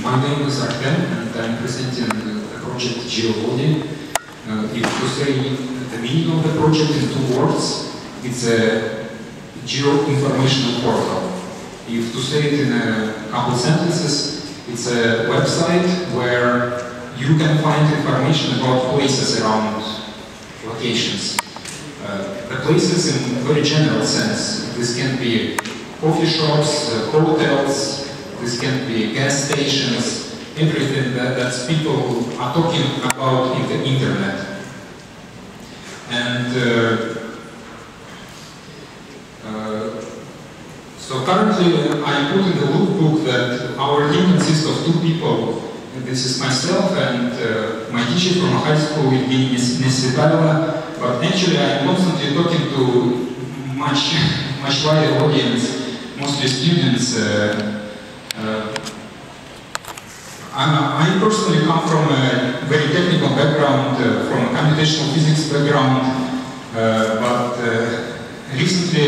My name is Artem, and I'm presenting the project geovodi. If to say the meaning of the project in 2 words, it's a geo-informational portal. If to say it in a couple sentences, it's a website where you can find information about places around locations. The places in a very general sense. This can be coffee shops, hotels, this can be gas stations, everything that people are talking about in the internet. And so currently I put in the lookbook that our team consists of 2 people. This is myself and my teacher from high school, Nesvitaeva. But actually I'm constantly talking to much wider audience, mostly students. I personally come from a very technical background, from a computational physics background, but recently,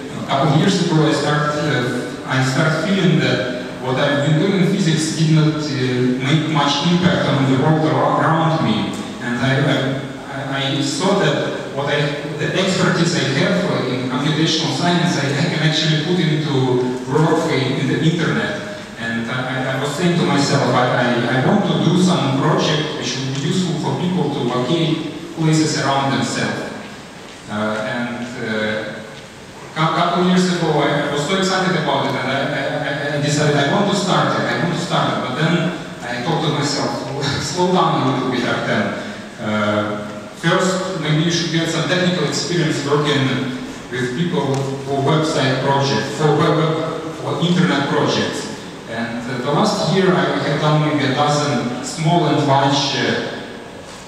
a couple of years ago, I started feeling that what I've been doing in physics did not make much impact on the world around me, and I saw that the expertise I have in computational science, I can actually put into work in the internet. And I was saying to myself, I want to do some project which will be useful for people to locate places around themselves. And a couple of years ago, I was so excited about it, and I decided I want to start it, but then I thought to myself, slow down a little bit, Artem. First, maybe you should get some technical experience working with people for website projects, for internet projects. And the last year I have done maybe a dozen small and large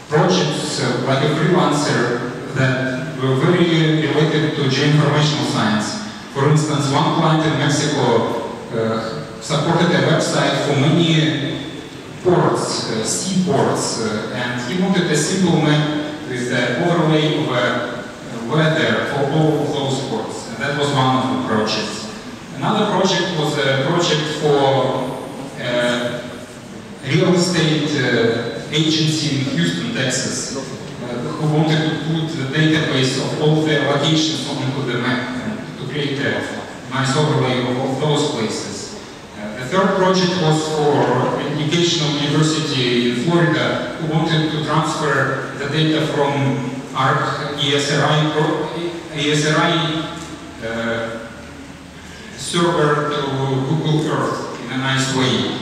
projects like a freelancer that were very related to geoinformational science. For instance, one client in Mexico supported a website for many ports, seaports, and he wanted a simple map with an overlay of weather for all of those ports. And that was one of the projects. Another project was a project for a real estate agency in Houston, Texas, who wanted to put the database of all their locations onto the map and to create a nice overlay of those places. The third project was for an educational university in Florida who wanted to transfer the data from our ESRI server to Google Earth in a nice way,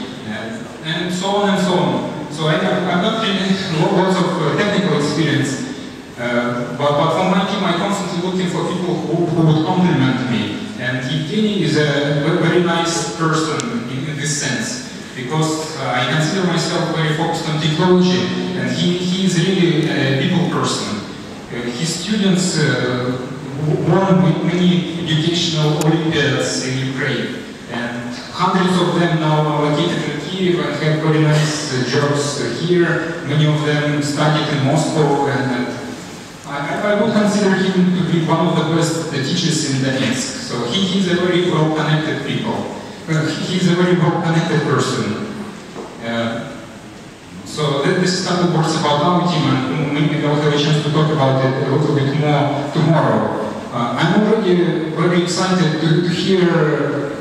and so on and so on. So I've got really lots of technical experience, but for my team I'm constantly looking for people who would complement me. And Evgeny is a very nice person in this sense, because I consider myself very focused on technology, and he is really a people person. His students won many educational Olympiads in Ukraine, and hundreds of them now are located in Kyiv and have very nice jobs here. Many of them studied in Moscow, and I would consider him to be one of the best teachers in Donetsk. So he's a very well-connected people. He's a very well-connected person. So this is a couple words about our team, and maybe I'll have a chance to talk about it a little bit more tomorrow. I'm already very excited to hear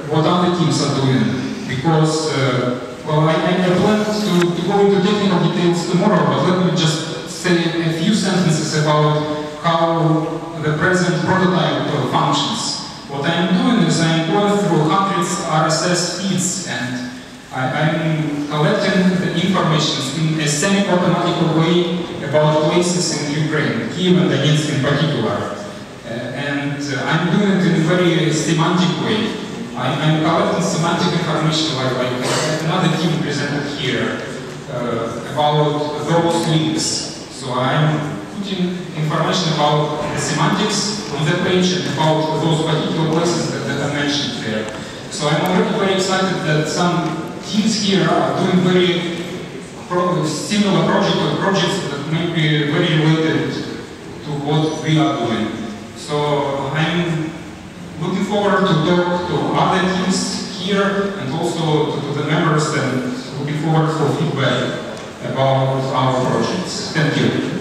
what other teams are doing, because, well, I plan to go into technical details tomorrow, but let me just say a few sentences about how the present prototype functions. What I'm doing is I'm going through hundreds of RSS feeds, and I'm collecting the information in a semi-automatic way about places in Ukraine, Kyiv and Donetsk in particular. And I'm doing it in a very semantic way. I'm collecting semantic information like another team presented here about those links. So I'm putting information about the semantics on the page and about those particular places that I mentioned there. So I'm already very excited that some teams here are doing very similar projects that may be very related to what we are doing. So I'm looking forward to talk to other teams here and also to the members, and it will be forward for feedback about our projects. Thank you.